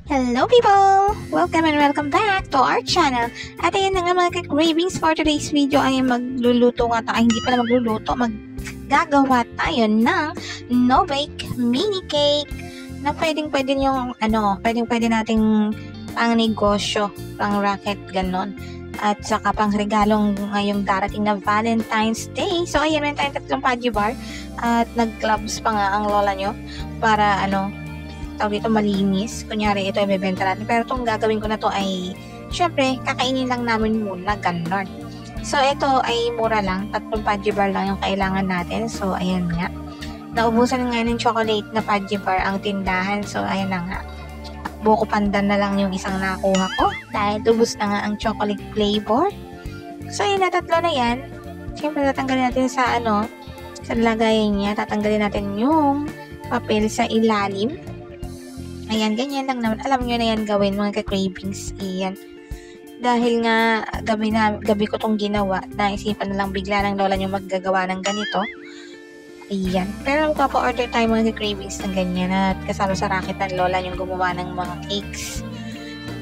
Hello people! Welcome and welcome back to our channel. At ayan na nga mga ka-cravings, for today's video ay magluluto nga tayo. Hindi pala magluluto, maggagawa tayo ng no-bake mini cake na pwede yung pwede nating pang negosyo, pang racket, ganon. At saka pang regalong ngayong darating na Valentine's Day. So ayan, meron tayong tatlong Paddy bar at nag-gloves pa nga ang lola nyo para tawag dito malinis. Kunyari, ito ay bebenta natin. Pero itong gagawin ko na to ay, syempre, kakainin lang namin muna, ganon. So, ito ay mura lang. 3 Paddy bar lang yung kailangan natin. So, ayan nga. Naubusan nga ng chocolate na Paddy bar ang tindahan. So, ayan na nga. Buko pandan na lang yung isang nakuha ko. Dahil ubus na nga ang chocolate flavor. So, ayan na, 3 na yan. Syempre, tatanggalin natin sa sa lagayan niya. Tatanggalin natin yung papel sa ilalim. Ayan, ganyan lang naman. Alam nyo na yan gawin, mga ka-cravings. Ayan. Dahil nga, gabi ko tong ginawa, naisipan na lang bigla ng lola nyo maggagawa ng ganito. Ayan. Pero magpapa-order tayo mga ka-cravings ng ganyan at kasama sa racket ng lola nyo gumawa ng mga cakes.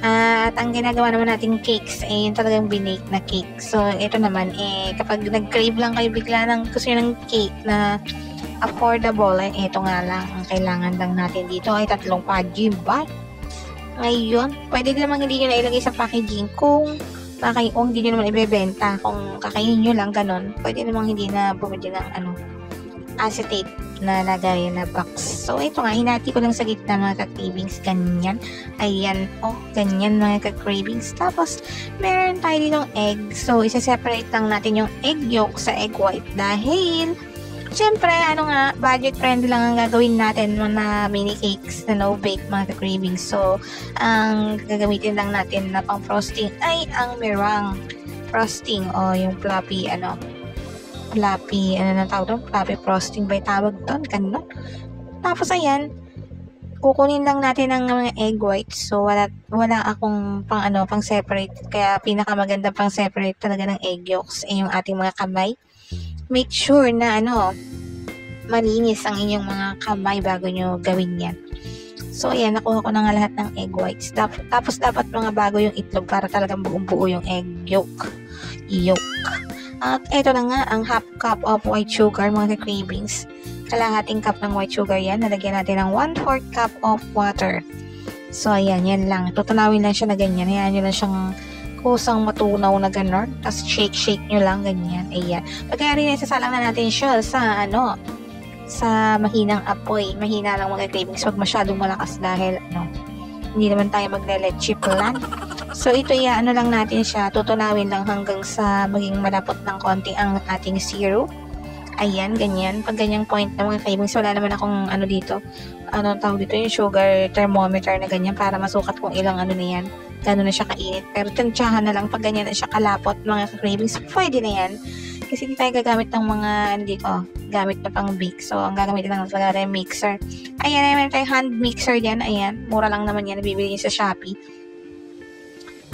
At ang ginagawa naman nating cakes, yun talagang binake na cake. So, ito naman, kapag nag-crave lang kayo bigla ng gusto nyo ng cake na affordable, ito nga lang ang kailangan lang natin dito ay 3 Paddy bar. Ngayon, pwede namang hindi nyo na ilagay sa packaging kung hindi nyo naman ibebenta, kung kakainin nyo lang ganon, pwede namang hindi na bumili ng acetate na lagay na box. So ito nga, hinati ko lang sa gitna mga ka-cravings, ganyan. Ayan, ganyan mga ka-cravings. Tapos meron tayo ditong egg. So isa-separate lang natin yung egg yolk sa egg white dahil siyempre, budget friendly lang ang gagawin natin na mini cakes na no-bake mga ka-cravings. So, ang gagamitin lang natin na pang frosting ay ang meringue frosting o yung fluffy frosting ba tawag doon? Ganun. Tapos, ayan, kukunin lang natin ang mga egg whites. So, wala akong pang separate. Kaya, pinakamaganda pang separate talaga ng egg yolks ay yung ating mga kamay. Make sure na malinis ang inyong mga kamay bago nyo gawin yan. So, ayan, nakuha ko na nga lahat ng egg whites. Tapos, dapat mga bago yung itlog para talagang buong-buo yung egg yolk. At ito na nga, ang half cup of white sugar, mga cravings. Kalahating cup ng white sugar yan. Nalagyan natin ng 1/4 cup of water. So, ayan, yan lang. Tutunawin lang siya na ganyan. Ayan nyo lang siyang kusang matunaw na gano'n. Tapos shake nyo lang ganyan. Ayan. Pagkayari na isasalang na natin siya sa mahinang apoy. Mahina lang mga cravings. Huwag masyadong malakas dahil hindi naman tayo magle-leche plan. So ito lang natin siya. Tutunawin lang hanggang sa maging malapot ng konti ang ating syrup. Ayan, ganyan. Pag ganyang point na mga cravings, wala naman akong dito. Tawag dito yung sugar thermometer na ganyan para masukat kung ilang na yan. Gano'n na siya kainit. Pero tansyahan na lang pag ganyan na siya kalapot mga cravings. Pwede na yan. Kasi hindi tayo gagamit ng mga gamit na pang bake. So, ang gagamitin lang talaga yung mixer. Ayan, meron tayong hand mixer dyan. Ayan, mura lang naman yan. Nabibili niyo sa Shopee.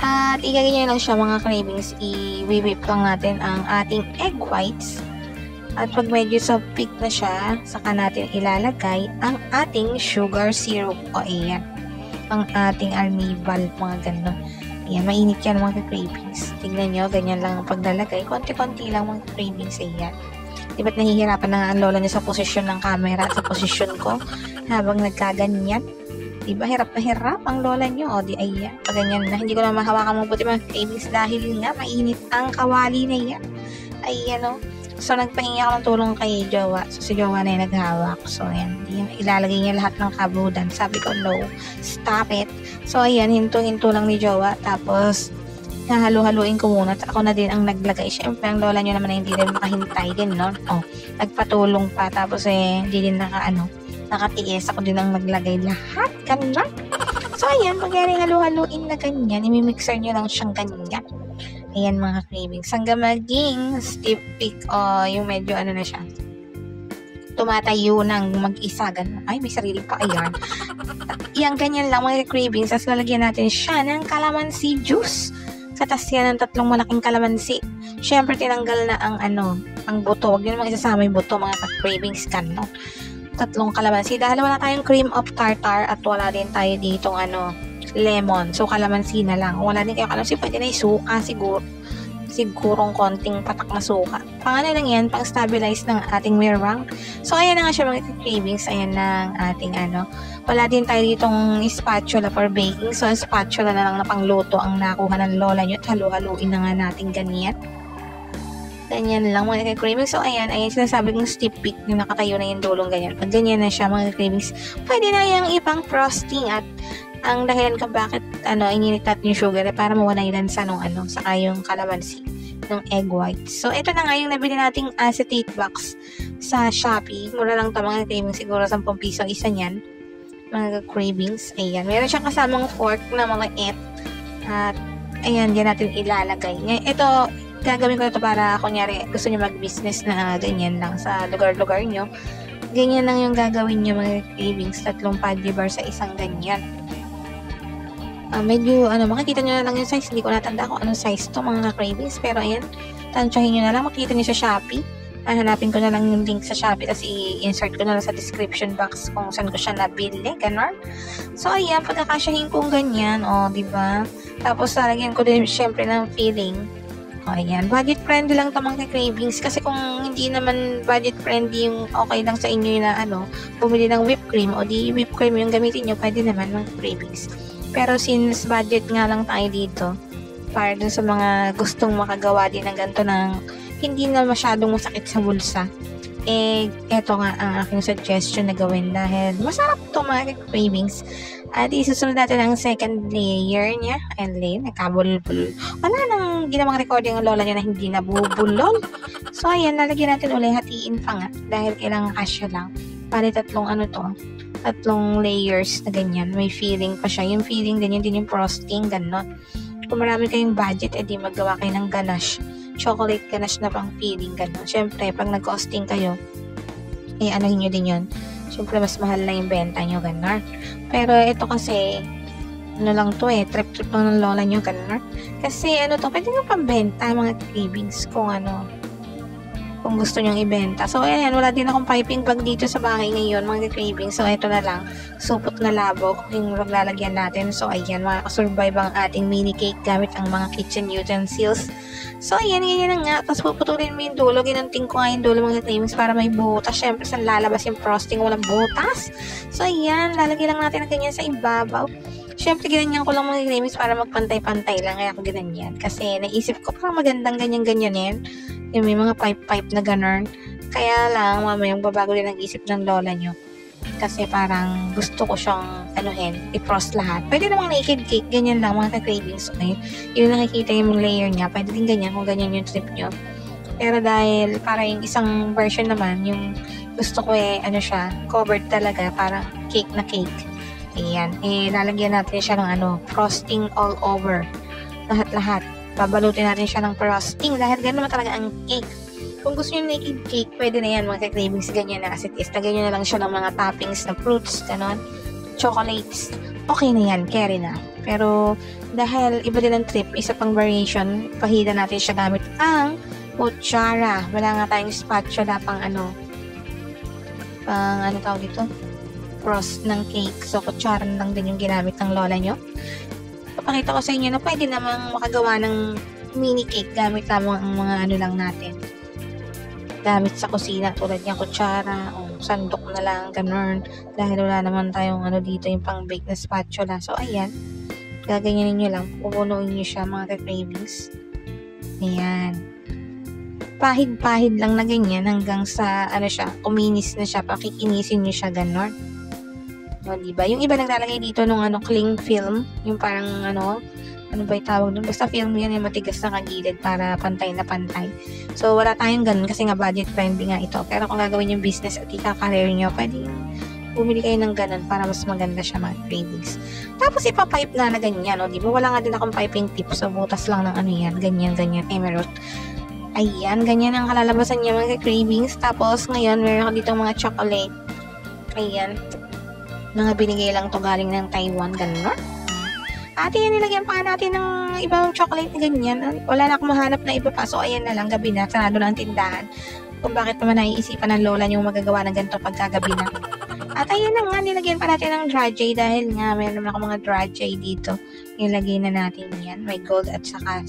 At igaganyan lang siya mga cravings. I-whip lang natin ang ating egg whites. At pag medyo soft na siya, saka natin ilalagay ang ating sugar syrup. Ayan. Ang ating arnival, mga gano'n. Ayan, mainit yan mga cravings. Tingnan nyo, ganyan lang ang paglalagay. Konti-konti lang mga cravings. Ayan. Diba't nahihirapan na ang lola niya sa posisyon ng camera at sa posisyon ko habang nagkaganyan. Diba, hirap na hirap ang lola niyo. O, ayan. Pag ganyan na, hindi ko na mahawakan mabuti mga cravings dahil nga, mainit ang kawali na yan. Ayan, So, nagpahingi ako ng tulong kay Jowa. So, si Jowa na yung naghawak. So, ayan. Ilalagay niya lahat ng kabudan. Sabi ko, no. Stop it. So, ayan. Hinto-hinto lang ni Jowa. Tapos, hahalu-haluin ko muna. At ako na din ang naglagay. Siyempre, ang lola niyo naman na hindi rin makahintay din, no? Nagpatulong pa. Tapos, hindi din nakatiis. Ako din ang naglagay lahat. Ganyan. So, ayan. Pag yan halu-haluin na ganyan, imimixer niyo lang siyang ganyan. Ayan mga cravings. Hanggang maging stiff peak yung medyo na siya. Tumatayo ng mag-isa. Ganun. Ay, may sarili pa. Ayan. Yan, ganyan lang mga cravings. Tapos lalagyan natin siya ng calamansi juice. Katas yan ng 3 malaking calamansi. Siyempre, tinanggal na ang buto. Huwag nyo naman isasama yung buto mga cravings. Ganun. 3 calamansi. Dahil wala tayong cream of tartar at wala din tayo ditong lemon. So, kalamansi na lang. Kung wala din kayo kalamansi, pwede na suka siguro. Sigurong konting patak na suka. Pang ano lang yan, pang stabilize ng ating mirwang. So, ayan na nga siya mga cravings. Ayan na ang ating ano. Wala din tayo ditong spatula for baking. So, spatula na lang na pangluto ang nakuha ng lola nyo. At halu-haluin na nga natin ganyan. Ganyan lang mga cravings. So, ayan sinasabi kong steep peak yung nakatayo na yung dulong ganyan. Pag ganyan na siya mga cravings, pwede na yung ibang frosting at ang dahilan kung bakit ininit natin yung sugar para mawala yung lansa nung saka yung calamansi ng egg white. So, ito na nga yung nabili nating acetate box sa Shopee. Mura lang ito mga cravings. Siguro 10 piso isa niyan. Mga cravings. Ayan. Meron siyang kasamang fork na maliit. At, ayan, diyan natin ilalagay. Ito, gagawin ko ito para, kunyari, gusto niyo mag-business na ganyan lang sa lugar-lugar nyo. Ganyan lang yung gagawin nyo mga cravings. 3 paddy bar sa isang ganyan. Medyo, makikita nyo na lang yung size. Hindi ko natanda kung anong size to mga cravings. Pero, ayan, tansyahin nyo na lang. Makikita nyo sa Shopee. Hanapin ko na lang yung link sa Shopee. Tapos, i-insert ko na lang sa description box kung saan ko siya nabili. Ganon. So, ayan, pagkakasyahin kong ganyan. Diba? Tapos, lalagyan ko din, syempre, ng filling. Ayan. Budget friendly lang ito mga cravings. Kasi kung hindi naman budget friendly yung okay lang sa inyo na, bumili ng whipped cream o di whipped cream yung gamitin nyo, pwede naman mga cravings. Pero since budget nga lang tayo dito, para dun sa mga gustong makagawa din ng ganito ng hindi na masyadong masakit sa bulsa, eto nga ang aking suggestion na gawin dahil masarap ito mga cravings. At isusunod natin ang second layer niya. And then, nakabulbul. Wala nang ginawang recording ang lola niya na hindi nabubulol. So, ayan, lalagyan natin ulit, hatiin pa nga dahil kailangan kasya lang. Pali 3 layers na ganyan. May filling pa siya. Yung filling, ganyan din yung frosting, ganon. Kung marami kayong budget, edi magawa kayo ng ganache. Chocolate ganache na pang filling, ganon. Siyempre, pag nag-costing kayo, anuhin nyo din yun. Siyempre, mas mahal na yung benta nyo, ganon. Pero ito kasi, lang to trip-trip lang ng lola nyo, ganon. Kasi pwede nyo pambenta mga cravings kung gusto nyong ibenta. So, ayan, wala din akong piping bag dito sa bahay ngayon, mga cravings. So, ito na lang, supot na labok yung maglalagyan natin. So, ayan, makakasurvive ang ating mini cake gamit ang mga kitchen utensils. So, ayan, ganyan na nga. Tapos, puputulin mo yung dulo. Ginanting ko nga yung dulo mga cravings para may butas. Siyempre, saan lalabas yung frosting, walang butas. So, ayan, lalagyan lang natin ng ganyan sa ibabaw. Siyempre, ginanyan ko lang mga cravings para magpantay-pantay lang. Kaya ako ginanyan. Kasi, naisip ko, parang magandang ganyan-ganyan yan. Yung may mga pipe-pipe na ganun. Kaya lang, mamayang babago din ang isip ng lola nyo. Kasi parang gusto ko siyang i-frost lahat. Pwede namang naked cake, ganyan lang mga cravings. Okay? Yung nakikita yung layer niya, pwede din ganyan kung ganyan yung trip nyo. Pero dahil para yung isang version naman, yung gusto ko siya, covered talaga, parang cake na cake. Ayan. Lalagyan natin siya ng frosting all over. Lahat-lahat. Babalutin natin siya ng frosting dahil gano'n naman talaga ang cake. Kung gusto nyo naked cake, pwede na yan mga cravings, ganyan na as it is. Lagyan nyo na lang siya ng mga toppings na fruits, gano'n, chocolates. Okay na yan, carry na. Pero dahil iba din ang trip, isa pang variation, pahida natin siya gamit ang kutsara. Wala nga tayong spatula pang tawag dito? Frost ng cake. So, kutsara lang din yung ginamit ng lola nyo. Papakita ko sa inyo na pwede namang makagawa ng mini cake gamit lamang ang mga lang natin. Gamit sa kusina tulad niyang kutsara o sandok na lang, ganun. Dahil wala naman tayong dito yung pang-bake na spatula. So, ayan. Gaganyanin nyo lang. Pupunuin nyo siya mga cravings. Ayan. Pahid-pahid lang na ganyan hanggang sa kuminis na siya. Pakikinisin nyo siya, ganun. O, diba? Yung iba naglalagay dito nung cling film, yung parang ano ba yung tawag nun? Basta film yan yung matigas na kagilid para pantay na pantay. So, wala tayong ganun kasi nga budget friendly nga ito. Pero kung gagawin yung business at ika-career nyo, pwede bumili kayo ng ganun para mas maganda siya mga cravings. Tapos, ipapipe na ganyan, o, diba? Wala nga din akong piping tip, so butas lang ng yan, ganyan, emerald. Ayan, ganyan ang kalalabasan niya mga cravings. Tapos, ngayon, meron ko dito mga chocolate. Ayan. Mga binigay lang to galing ng Taiwan, gano'n. Ate, yan nilagyan pa natin ng ibang chocolate na ganyan. Wala na akong mahanap na iba pa. So, ayan na lang, gabi na. Sarado na ang tindahan. Kung bakit naman naiisipan ng lola niyong magagawa ng ganito pagkagabi na. At ayan na nga, nilagyan pa natin ng dry J dahil nga meron ako mga dry J dito. Nilagay na natin yan. May gold at saka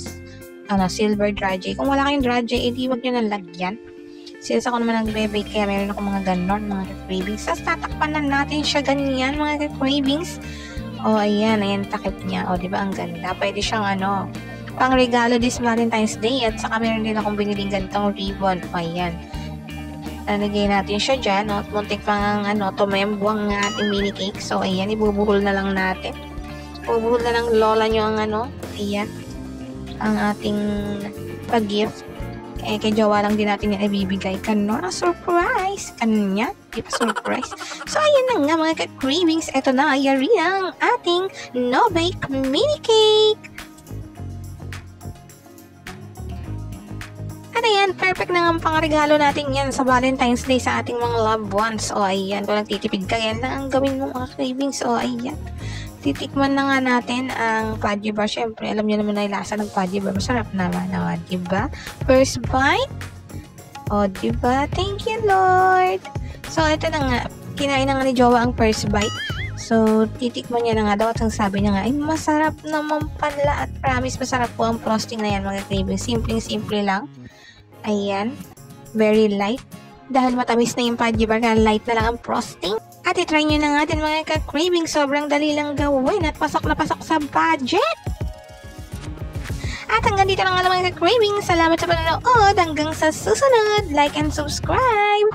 silver dry J. Kung wala kayong dry J, edi wag nyo nang lagyan. Since ako naman nagbe-bake, kaya meron ako mga ganon, mga cravings. Tapos tatakpan na natin siya ganyan, mga cravings. O, ayan, takip niya. O, diba, ang ganda. Pwede siyang pang regalo this Valentine's Day. At saka meron din akong biniling ganitong ribbon. O, ayan. Lalagay natin siya dyan. At muntik pang tumembo ang ating mini cake. So, ayan, ibubuhol na lang natin. Ibubuhol na lang lola nyo ang ayan, ang ating pag-gift. Kay jowa lang din natin yan ibibigay. Kanon, surprise! Kanya, di pa surprise. So, ayan na nga mga ka-cravings. Ito na, yari ang ating no-bake mini cake. At ayan, perfect na nga pang regalo natin yan sa Valentine's Day sa ating mga loved ones. O, ayan, kung nagtitipid ka, yan lang ang gawin mo mga cravings. O, ayan. Titikman na nga natin ang fudgy bar. Siyempre, alam niyo naman na yung lasa ng fudgy bar. Masarap naman. O, diba? First bite. O, diba? Thank you, Lord. So, ito na nga. Kinain na nga ni Jowa ang first bite. So, titikman niya na nga daw. At ang sabi niya nga, ay, masarap naman pala. At promise, masarap po ang frosting na yan, mga cravings. Simpleng-simple lang. Ayan. Very light. Dahil matamis na yung fudgy bar, kaya light na lang ang frosting. At itry nyo na nga din mga ka-craving. Sobrang dali lang gawin at pasok na pasok sa budget. At hanggang dito lang nga mga ka-craving. Salamat sa panonood. Hanggang sa susunod. Like and subscribe.